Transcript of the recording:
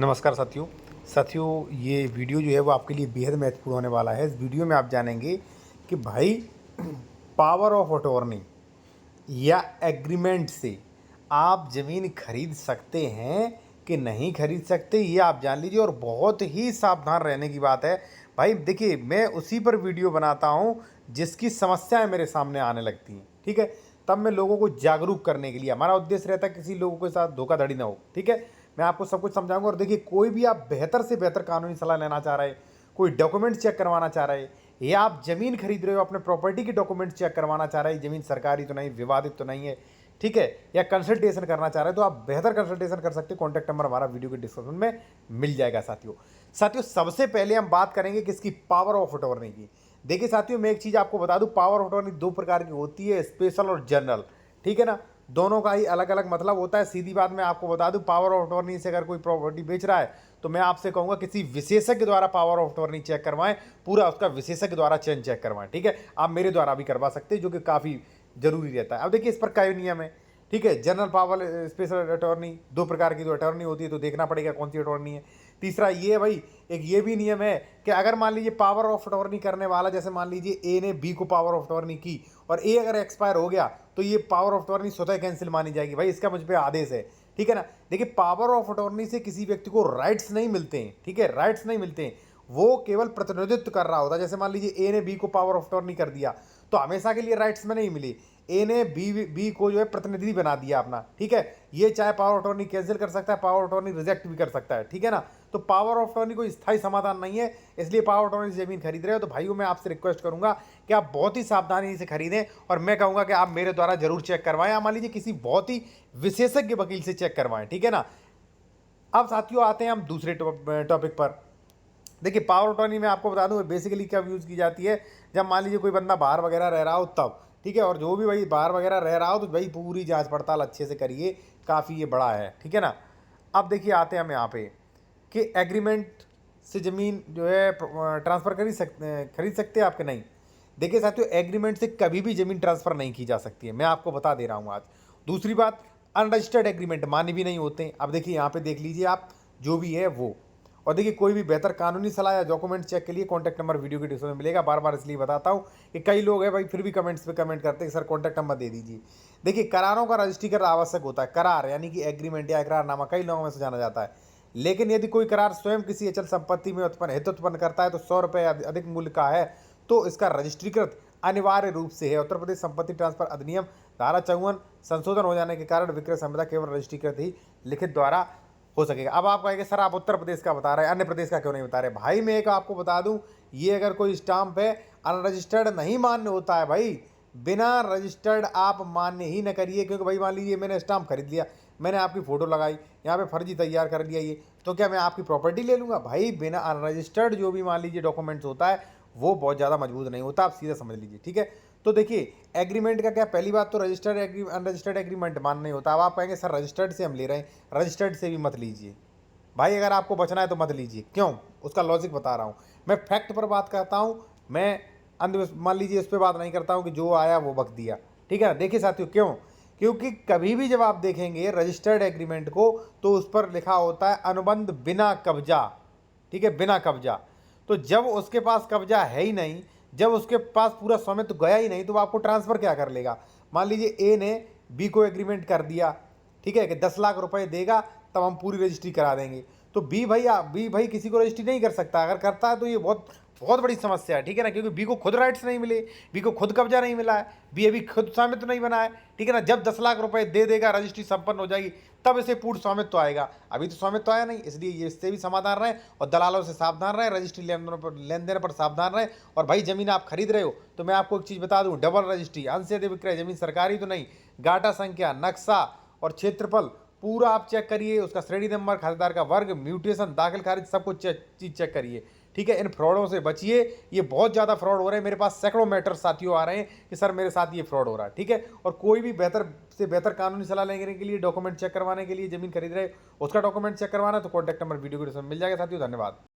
नमस्कार साथियों। ये वीडियो जो है वो आपके लिए बेहद महत्वपूर्ण होने वाला है। इस वीडियो में आप जानेंगे कि भाई पावर ऑफ अटॉर्नी या एग्रीमेंट से आप ज़मीन खरीद सकते हैं कि नहीं खरीद सकते, ये आप जान लीजिए। और बहुत ही सावधान रहने की बात है भाई। देखिए, मैं उसी पर वीडियो बनाता हूँ जिसकी समस्याएं मेरे सामने आने लगती हैं, ठीक है। तब मैं लोगों को जागरूक करने के लिए, हमारा उद्देश्य रहता है किसी लोगों के साथ धोखाधड़ी ना हो, ठीक है। मैं आपको सब कुछ समझाऊंगा। और देखिए, कोई भी आप बेहतर से बेहतर कानूनी सलाह लेना चाह रहे हैं, कोई डॉक्यूमेंट चेक करवाना चाह रहे हैं, या आप ज़मीन खरीद रहे हो, अपने प्रॉपर्टी के डॉक्यूमेंट चेक करवाना चाह रहे हैं, ज़मीन सरकारी तो नहीं, विवादित तो नहीं है, ठीक है, या कंसल्टेशन करना चाह रहे हैं, तो आप बेहतर कंसल्टेशन कर सकते हैं। कॉन्टैक्ट नंबर हमारा वीडियो के डिस्क्रिप्शन में मिल जाएगा। साथियों सबसे पहले हम बात करेंगे किसकी, पावर ऑफ अटॉर्नी की। देखिए साथियों, मैं एक चीज़ आपको बता दूं, पावर ऑफ अटॉर्नी दो प्रकार की होती है, स्पेशल और जनरल, ठीक है ना। दोनों का ही अलग अलग मतलब होता है। सीधी बात मैं आपको बता दूं, पावर ऑफ अटॉर्नी से अगर कोई प्रॉपर्टी बेच रहा है तो मैं आपसे कहूंगा किसी विशेषज्ञ द्वारा पावर ऑफ अटॉर्नी चेक करवाएं, पूरा उसका विशेषज्ञ द्वारा चयन चेक करवाएं, ठीक है। आप मेरे द्वारा भी करवा सकते हैं, जो कि काफ़ी जरूरी रहता है। अब देखिए, इस पर कई नियम है, ठीक है। जनरल पावर, स्पेशल अटॉर्नी, दो प्रकार की जो अटॉर्नी होती है, तो देखना पड़ेगा कौन सी अटॉर्नी है। तीसरा ये है भाई, एक ये भी नियम है कि अगर मान लीजिए पावर ऑफ अटॉर्नी करने वाला, जैसे मान लीजिए ए ने बी को पावर ऑफ अटॉर्नी की और ए अगर एक्सपायर हो गया, तो ये पावर ऑफ अटॉर्नी स्वतः कैंसिल मानी जाएगी। भाई इसका मुझ पे आदेश है, ठीक है ना। देखिए, पावर ऑफ अटॉर्नी से किसी व्यक्ति को राइट्स नहीं मिलते हैं, ठीक है, राइट्स नहीं मिलते हैं। वो केवल प्रतिनिधित्व कर रहा होता है। जैसे मान लीजिए ए ने बी को पावर ऑफ अटॉर्नी कर दिया, तो हमेशा के लिए राइट्स में नहीं मिले। ए ने बी को जो है प्रतिनिधि बना दिया अपना, ठीक है। ये चाहे पावर ऑफ अटॉर्नी कैंसिल कर सकता है, पावर ऑफ अटॉर्नी रिजेक्ट भी कर सकता है, ठीक है ना। तो पावर ऑफ अटॉर्नी कोई स्थायी समाधान नहीं है। इसलिए पावर ऑफ अटॉर्नी से जमीन खरीद रहे हो तो भाइयों, मैं आपसे रिक्वेस्ट करूंगा कि आप बहुत ही सावधानी से खरीदें। और मैं कहूंगा कि आप मेरे द्वारा जरूर चेक करवाएं, मान लीजिए किसी बहुत ही विशेषज्ञ वकील से चेक करवाएं, ठीक है ना। अब साथियों आते हैं हम दूसरे टॉपिक पर। देखिए, पावर ऑफ अटॉर्नी में आपको बता दूं बेसिकली क्या यूज़ की जाती है, जब मान लीजिए कोई बंदा बाहर वगैरह रह रहा हो तब, ठीक है। और जो भी भाई बाहर वगैरह रह रहा हो तो भाई पूरी जांच पड़ताल अच्छे से करिए, काफ़ी ये बड़ा है, ठीक है ना। अब देखिए, आते हैं हम यहाँ पे कि एग्रीमेंट से ज़मीन जो है ट्रांसफ़र खरीद सकते हैं आपके नहीं। देखिए साथियों, एग्रीमेंट से कभी भी ज़मीन ट्रांसफ़र नहीं की जा सकती है, मैं आपको बता दे रहा हूँ आज। दूसरी बात, अनरजिस्टर्ड एग्रीमेंट मान्य भी नहीं होते हैं। अब देखिए, यहाँ पे देख लीजिए आप, जो भी है वो। और देखिए, कोई भी बेहतर कानूनी सलाह या डॉक्यूमेंट चेक के लिए कॉन्टैक्ट नंबर वीडियो के डिस्क्रिप्शन में मिलेगा। बार बार इसलिए बताता हूँ कि कई लोग हैं भाई फिर भी कमेंट्स पे कमेंट करते हैं कि सर कॉन्टैक्ट नंबर दे दीजिए। देखिए, करारों का रजिस्ट्रीकरण आवश्यक होता है। करार यानी कि एग्रीमेंट या इकरारनामा कई लोगों में से जाना जाता है। लेकिन यदि कोई करार स्वयं किसी अचल संपत्ति में हित उत्पन्न करता है तो 100 रुपये अधिक मूल्य का है, तो इसका रजिस्ट्रीकृत अनिवार्य रूप से है। उत्तर प्रदेश संपत्ति ट्रांसफर अधिनियम धारा 54 संशोधन हो जाने के कारण विक्रय संविदा केवल रजिस्ट्रीकृत ही लिखित द्वारा हो सकेगा। अब आप कहेंगे सर आप उत्तर प्रदेश का बता रहे हैं, अन्य प्रदेश का क्यों नहीं बता रहे। भाई मैं एक आपको बता दूं, ये अगर कोई स्टाम्प है, अनरजिस्टर्ड नहीं मान्य होता है भाई। बिना रजिस्टर्ड आप मान्य ही न करिए। क्योंकि भाई मान लीजिए मैंने स्टाम्प खरीद लिया, मैंने आपकी फ़ोटो लगाई, यहाँ पे फर्जी तैयार कर लिया ये, तो क्या मैं आपकी प्रॉपर्टी ले लूँगा? भाई बिना अनरजिस्टर्ड जो भी मान लीजिए डॉक्यूमेंट्स होता है वो बहुत ज़्यादा मजबूत नहीं होता, आप सीधा समझ लीजिए, ठीक है। तो देखिए, एग्रीमेंट का क्या, पहली बात तो रजिस्टर्ड अनरजिस्टर्ड एग्रीमेंट मान्य नहीं होता। अब आप कहेंगे सर रजिस्टर्ड से हम ले रहे हैं, रजिस्टर्ड से भी मत लीजिए भाई। अगर आपको बचना है तो मत लीजिए। क्यों? उसका लॉजिक बता रहा हूँ। मैं फैक्ट पर बात करता हूँ, मैं मान लीजिए इस पर बात नहीं करता हूँ कि जो आया वो बक दिया, ठीक है। देखिए साथियों, क्यों? क्योंकि कभी भी जब आप देखेंगे रजिस्टर्ड एग्रीमेंट को तो उस पर लिखा होता है अनुबंध बिना कब्जा, ठीक है, बिना कब्जा। तो जब उसके पास कब्जा है ही नहीं, जब उसके पास पूरा स्वामित्व गया ही नहीं, तो वो आपको ट्रांसफ़र क्या कर लेगा? मान लीजिए ए ने बी को एग्रीमेंट कर दिया, ठीक है, कि 10 लाख रुपए देगा तब हम पूरी रजिस्ट्री करा देंगे। तो बी भाई किसी को रजिस्ट्री नहीं कर सकता। अगर करता है तो ये बहुत बहुत बड़ी समस्या है, ठीक है ना। क्योंकि बी को खुद राइट्स नहीं मिले, बी को खुद कब्जा नहीं मिला है, बी अभी खुद स्वामित्व नहीं बना है, ठीक है ना। जब 10 लाख रुपए दे देगा, रजिस्ट्री संपन्न हो जाएगी, तब इसे पूर्ण स्वामित्व आएगा। अभी तो स्वामित्व आया नहीं, इसलिए ये इससे भी समाधान रहे और दलालों से सावधान रहे, रजिस्ट्री लेन देन पर सावधान रहे। और भाई जमीन आप खरीद रहे हो तो मैं आपको एक चीज़ बता दूँ, डबल रजिस्ट्री, अंशेद विक्रय, जमीन सरकारी तो नहीं, गाटा संख्या, नक्शा और क्षेत्रफल पूरा आप चेक करिए, उसका श्रेणी नंबर, खातेदार का वर्ग, म्यूटेशन, दाखिल खारिज, सब कुछ चीज़ चेक करिए, ठीक है। इन फ्रॉडों से बचिए, ये बहुत ज़्यादा फ्रॉड हो रहे हैं। मेरे पास सैकड़ों मैटर साथियों आ रहे हैं कि सर मेरे साथ ये फ्रॉड हो रहा है, ठीक है। और कोई भी बेहतर से बेहतर कानूनी सलाह लेने के लिए, डॉक्यूमेंट चेक करवाने के लिए, जमीन खरीद रहे उसका डॉक्यूमेंट चेक करवाना, तो कॉन्टैक्ट नंबर वीडियो को डिस्क्रिप्शन में मिल जाएगा साथियों। धन्यवाद।